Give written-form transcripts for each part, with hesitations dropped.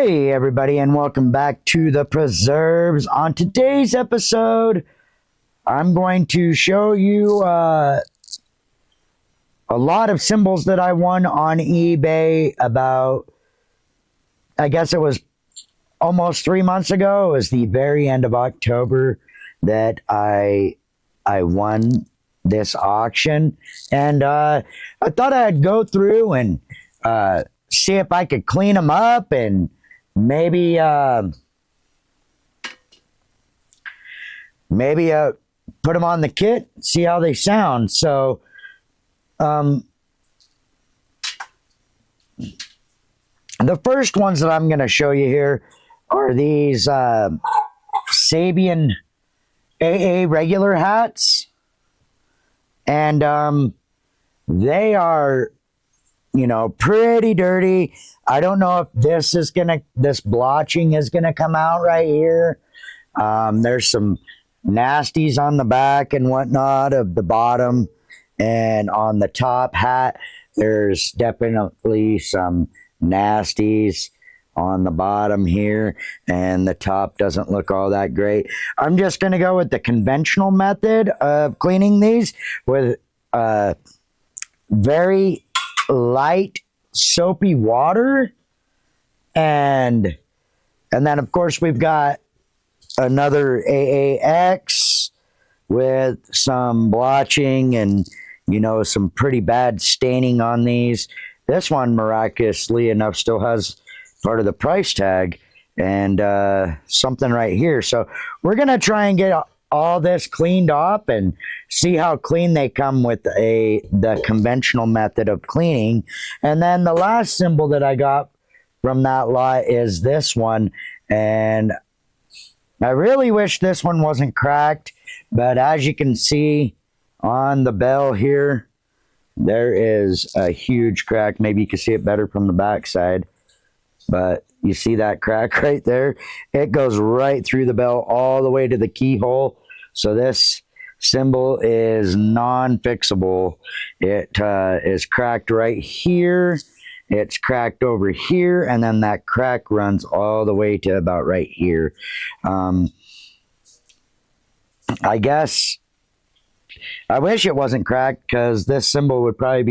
Hey everybody, and welcome back to the Preserves. On today's episode, I'm going to show you a lot of cymbals that I won on eBay about, I guess it was almost 3 months ago. It was the very end of October that I won this auction, and I thought I'd go through and see if I could clean them up and maybe put them on the kit, see how they sound. So the first ones that I'm going to show you here are these Sabian AA regular hats, and they are, you know, pretty dirty. I don't know if this blotching is gonna come out right here. There's some nasties on the back and whatnot of the bottom, and on the top hat there's definitely some nasties on the bottom here, and the top doesn't look all that great. I'm just gonna go with the conventional method of cleaning these with very light soapy water, and then of course we've got another AAX with some blotching and, you know, some pretty bad staining on these. This one, miraculously enough, still has part of the price tag and something right here. So we're gonna try and get all this cleaned up and see how clean they come with the conventional method of cleaning. And then the last cymbal that I got from that lot is this one, and I really wish this one wasn't cracked, but as you can see on the bell here, there is a huge crack. Maybe you can see it better from the back side, but you see that crack right there? It goes right through the bell all the way to the keyhole. So this cymbal is non-fixable. It is cracked right here. It's cracked over here, and then that crack runs all the way to about right here. I guess I wish it wasn't cracked, because this cymbal would probably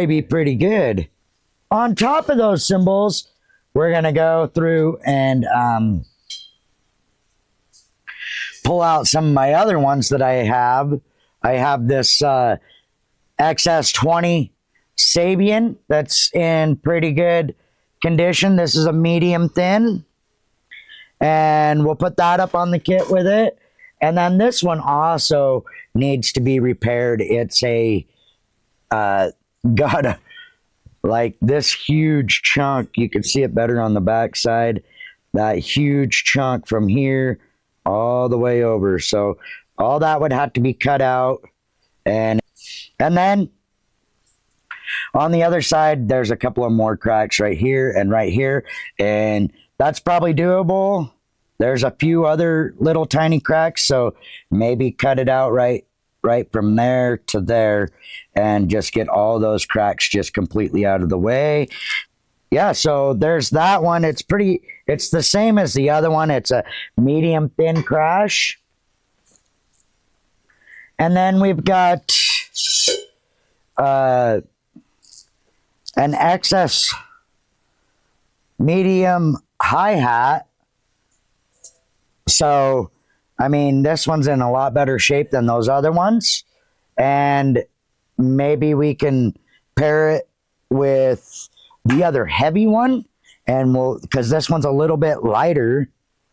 be pretty good. On top of those cymbals, we're gonna go through and pull out some of my other ones that I have. I have this XS20 Sabian that's in pretty good condition. This is a medium thin, and we'll put that up on the kit with it. And then this one also needs to be repaired. It's got like this huge chunk. You can see it better on the back side. That huge chunk from here all the way over. So all that would have to be cut out. And then on the other side, there's a couple of more cracks right here and right here. And that's probably doable. There's a few other little tiny cracks. So maybe cut it out right from there to there and just get all those cracks just completely out of the way. Yeah, so there's that one. It's the same as the other one. It's a medium thin crash. And then we've got an XS medium hi-hat. So, I mean, this one's in a lot better shape than those other ones. And maybe we can pair it with the other heavy one, and because this one's a little bit lighter,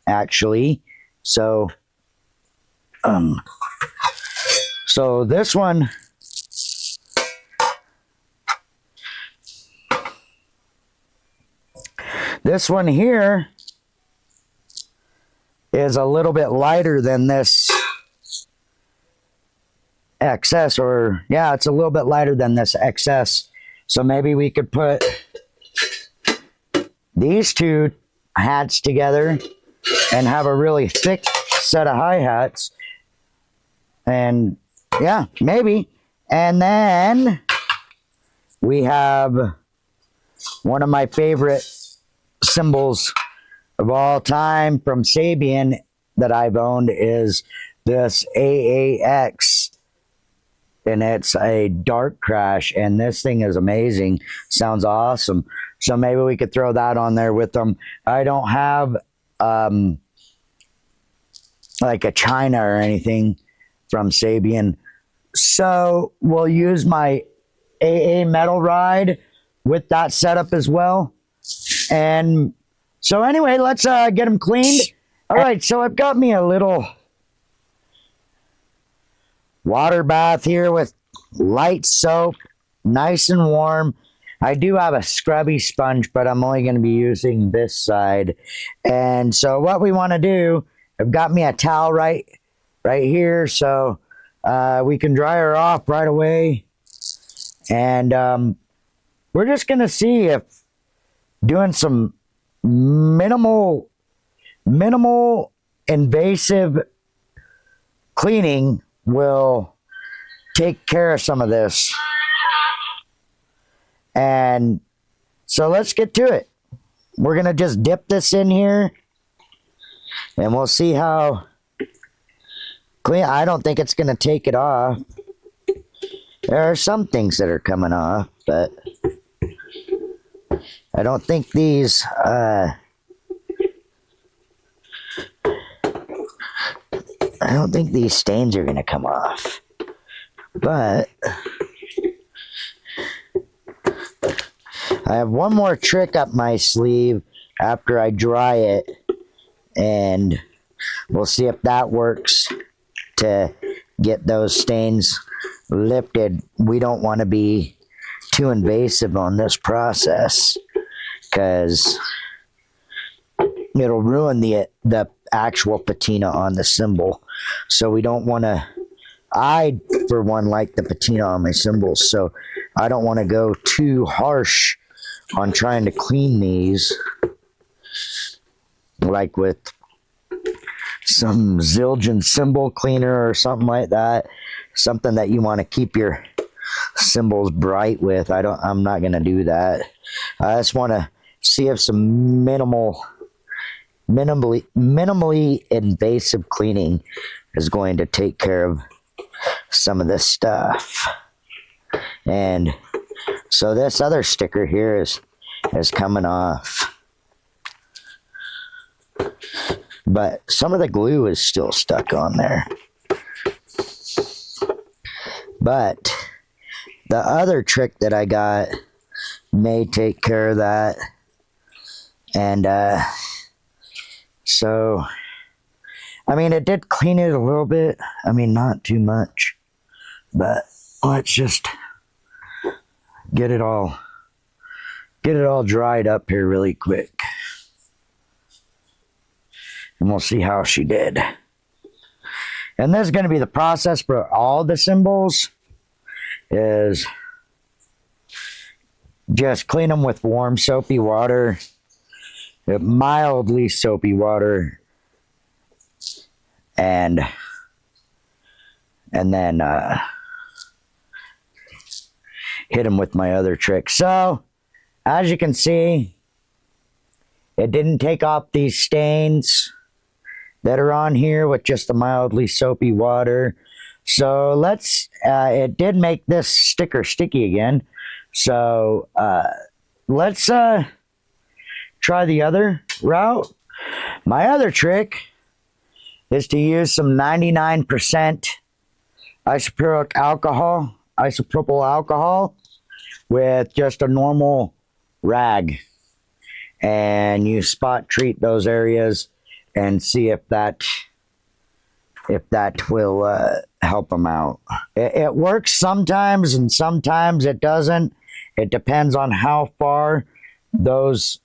actually. So, so this one, here is a little bit lighter than this XS, or yeah, it's a little bit lighter than this XS. So maybe we could put these two hats together and have a really thick set of hi-hats. And yeah, maybe. And then we have one of my favorite cymbals of all time from Sabian that I've owned is this AAX, and it's a dark crash, and this thing is amazing. Sounds awesome. So maybe we could throw that on there with them. I don't have like a China or anything from Sabian, so we'll use my AA metal ride with that setup as well. And so anyway, let's get them cleaned. All right, so I've got me a little water bath here with light soap, nice and warm. I do have a scrubby sponge, but I'm only going to be using this side. And so what we want to do, I've got me a towel right here, so we can dry her off right away. And we're just going to see if doing some minimal invasive cleaning will take care of some of this. And so let's get to it. We're going to just dip this in here and we'll see how clean. I don't think it's going to take it off. There are some things that are coming off, but I don't think these I don't think these stains are going to come off. But I have one more trick up my sleeve after I dry it, and we'll see if that works to get those stains lifted. We don't want to be too invasive on this process because it'll ruin the actual patina on the cymbal. So we don't want to, I for one like the patina on my cymbals, so I don't want to go too harsh on trying to clean these like with some Zildjian cymbal cleaner or something like that, something that you want to keep your cymbals bright with. I'm not going to do that. I just want to see if some minimally invasive cleaning is going to take care of some of this stuff. And so this other sticker here is coming off, but some of the glue is still stuck on there. But the other trick that I got may take care of that. And so I mean, it did clean it a little bit. I mean, not too much, but let's just get it all dried up here really quick, and we'll see how she did. And this is going to be the process for all the cymbals, is just clean them with warm soapy water, mildly soapy water, and then hit them with my other trick. So as you can see, it didn't take off these stains that are on here with just the mildly soapy water. So let's it did make this sticker sticky again, so let's try the other route. My other trick is to use some 99% isopropyl alcohol with just a normal rag, and you spot treat those areas and see if that will help them out. It works sometimes and sometimes it doesn't. It depends on how far those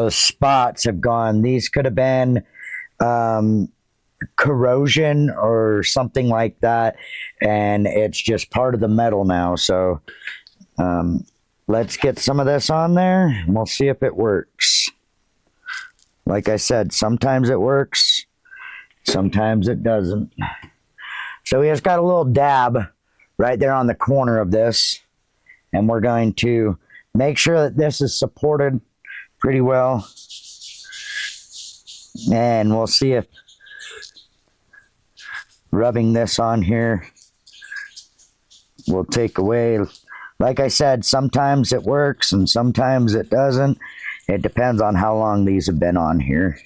spots have gone. These could have been corrosion or something like that, and it's just part of the metal now. So let's get some of this on there and we'll see if it works. Like I said, sometimes it works, sometimes it doesn't. So we just got a little dab right there on the corner of this, and we're going to make sure that this is supported pretty well. And we'll see if rubbing this on here will take away. Like I said, sometimes it works and sometimes it doesn't. It depends on how long these have been on here.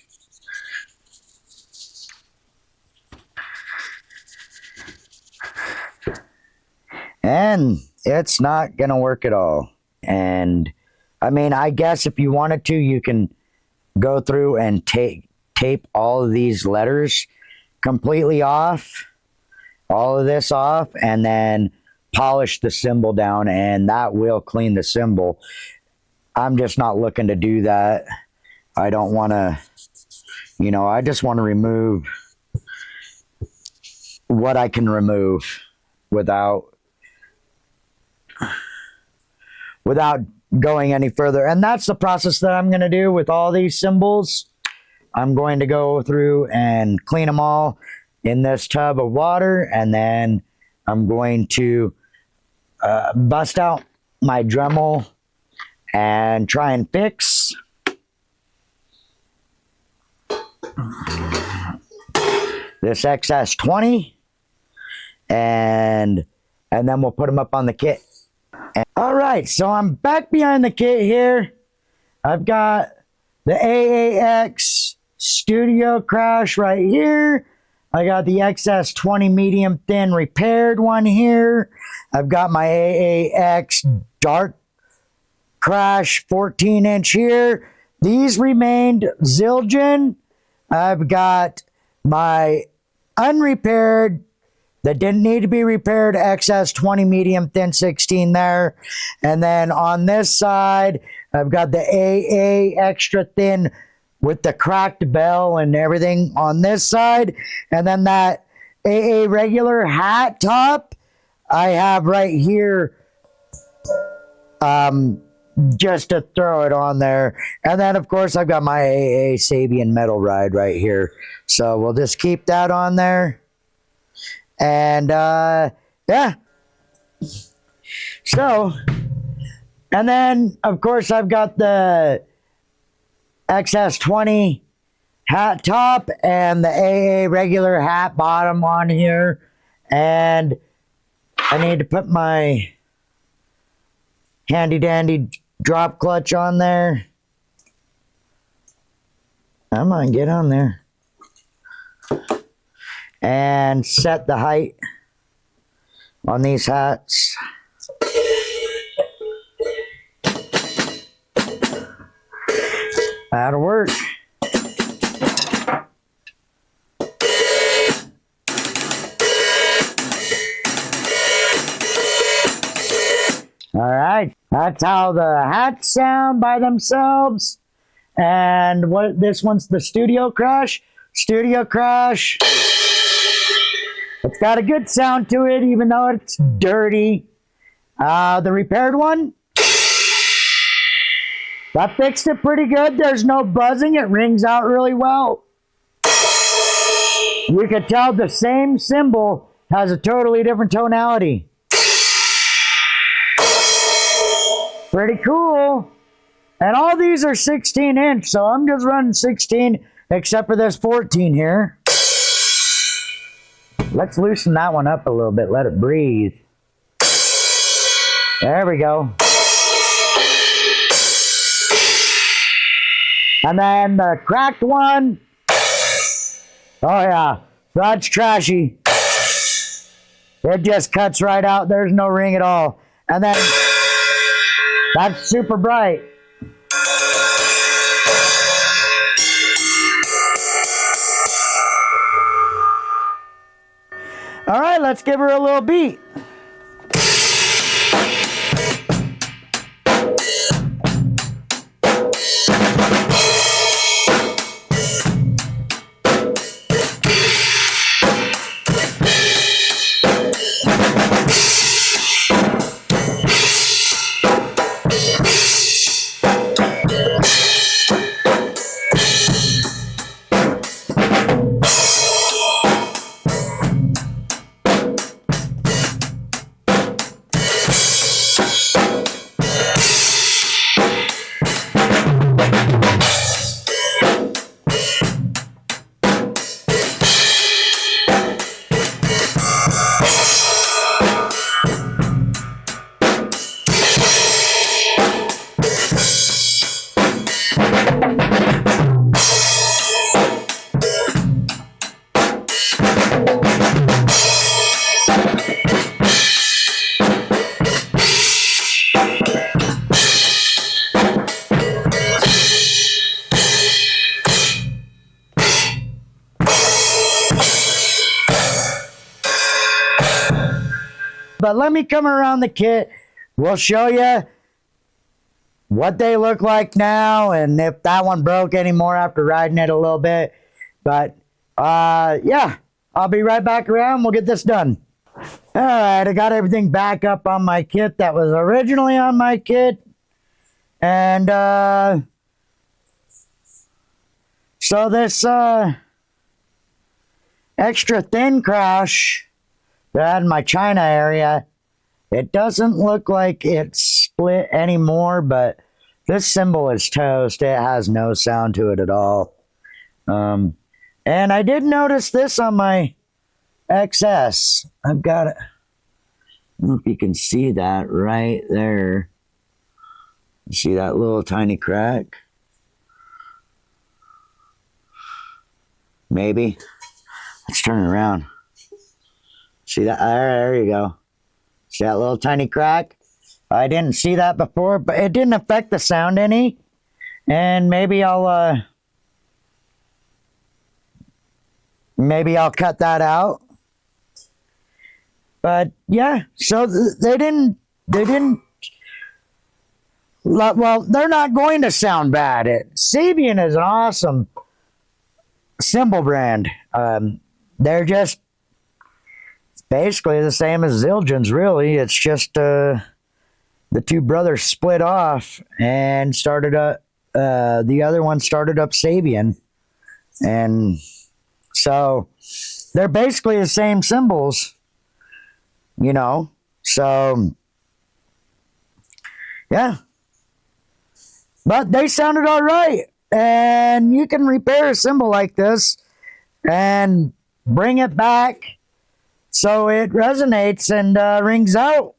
And it's not gonna work at all. And I mean, I guess if you wanted to, you can go through and tape all of these letters completely off, all of this off, and then polish the cymbal down, and that will clean the cymbal. I'm just not looking to do that. I don't want to, you know, I just want to remove what I can remove without going any further. And that's the process that I'm going to do with all these cymbals. I'm going to go through and clean them all in this tub of water, and then I'm going to bust out my Dremel and try and fix this XS20, and then we'll put them up on the kit. All right, so I'm back behind the kit here. I've got the AAX Studio Crash right here. I got the XS20 medium thin repaired one here. I've got my AAX Dark Crash 14-inch here. These remained Zildjian. I've got my unrepaired, that didn't need to be repaired, XS20 medium thin 16 there. And then on this side, I've got the AA extra thin with the cracked bell and everything on this side. And then that AA regular hat top I have right here, just to throw it on there. And then of course I've got my AA Sabian metal ride right here. So we'll just keep that on there. And yeah. So, and then of course I've got the XS20 hat top and the AA regular hat bottom on here. And I need to put my handy dandy drop clutch on there. Come on, get on there. And set the height on these hats. That'll work. All right, that's how the hats sound by themselves. And what this one's the Studio Crash. Studio Crash. It's got a good sound to it, even though it's dirty. The repaired one, that fixed it pretty good. There's no buzzing. It rings out really well. You could tell the same cymbal has a totally different tonality. Pretty cool. And all these are 16-inch, so I'm just running 16, except for this 14 here. Let's loosen that one up a little bit. Let it breathe. There we go. And then the cracked one. Oh yeah, that's trashy. It just cuts right out. There's no ring at all. And then that's super bright. All right, let's give her a little beat. But let me come around the kit. We'll show you what they look like now and if that one broke anymore after riding it a little bit. But yeah, I'll be right back around. We'll get this done. All right, I got everything back up on my kit that was originally on my kit. And so this extra thin crash that I had in my China area, it doesn't look like it's split anymore, but this cymbal is toast. It has no sound to it at all. And I did notice this on my XS. I've got it. I don't know if you can see that right there. You see that little tiny crack? Maybe. Let's turn it around. See that? There you go. See that little tiny crack? I didn't see that before, but it didn't affect the sound any. And maybe I'll cut that out. But yeah, so they didn't, well, they're not going to sound bad. Sabian is an awesome cymbal brand. They're just basically the same as Zildjian's, really. It's just the two brothers split off and started up, the other one started up Sabian. And so they're basically the same cymbals, you know. So yeah, but they sounded all right. And you can repair a cymbal like this and bring it back so it resonates and rings out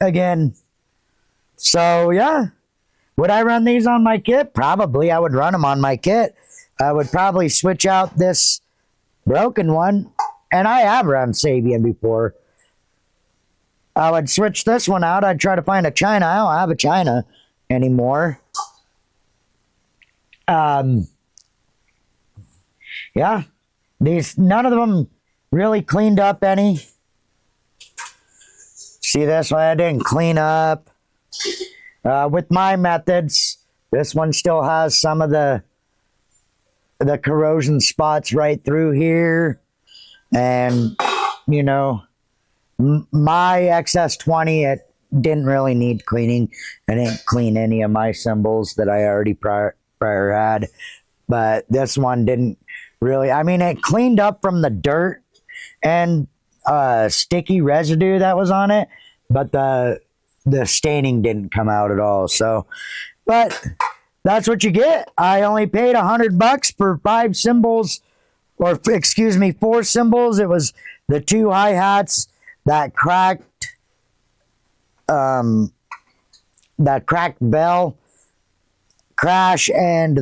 again. So yeah, would I run these on my kit? Probably. I would run them on my kit. I would probably switch out this broken one, and I have run Sabian before. I would switch this one out. I'd try to find a China. I don't have a China anymore. Yeah, none of them really cleaned up any. See this one? I didn't clean up. With my methods, this one still has some of the corrosion spots right through here. And, you know, my XS20, it didn't really need cleaning. I didn't clean any of my cymbals that I already prior had. But this one didn't really. I mean, it cleaned up from the dirt and sticky residue that was on it. But the staining didn't come out at all. So, but that's what you get. I only paid $100 for 5 cymbals, or excuse me, 4 cymbals. It was the 2 hi-hats, that cracked bell crash, and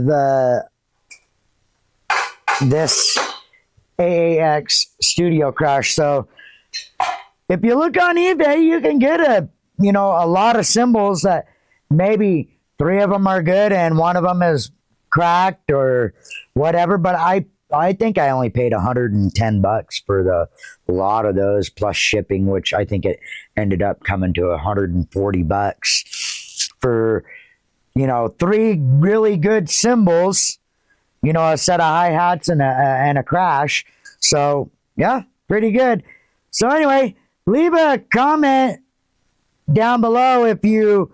this AAX studio crash. So if you look on eBay, you can get a lot of cymbals that maybe 3 of them are good and 1 of them is cracked or whatever. But I think I only paid $110 for the lot of those plus shipping, which I think it ended up coming to $140 for, 3 really good cymbals, a set of hi-hats and a crash. So yeah, pretty good. So anyway, leave a comment down below if you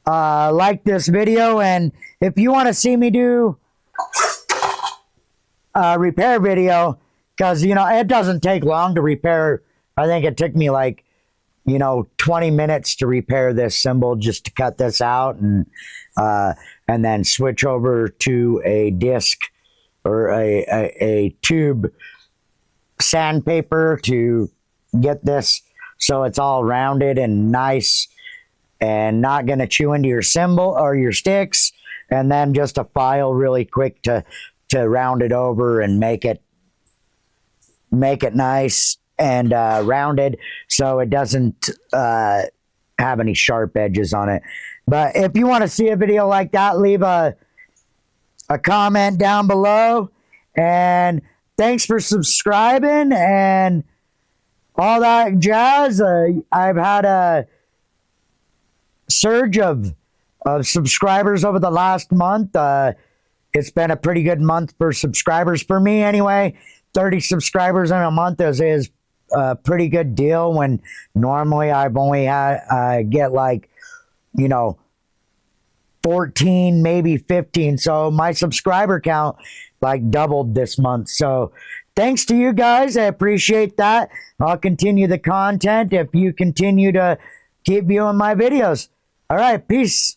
like this video, and if you want to see me do a repair video, because it doesn't take long to repair. I think it took me like 20 minutes to repair this cymbal, just to cut this out and then switch over to a disc or a tube sandpaper to get this so it's all rounded and nice and not going to chew into your cymbal or your sticks, and then just a file really quick to round it over and make it nice and rounded so it doesn't have any sharp edges on it. But if you want to see a video like that, leave a comment down below. And thanks for subscribing, and all that jazz. I've had a surge of subscribers over the last month. It's been a pretty good month for subscribers for me anyway. 30 subscribers in a month is a pretty good deal when normally I've only had get like, 14, maybe 15. So my subscriber count like doubled this month. So thanks to you guys. I appreciate that. I'll continue the content if you continue to keep viewing my videos. All right. Peace.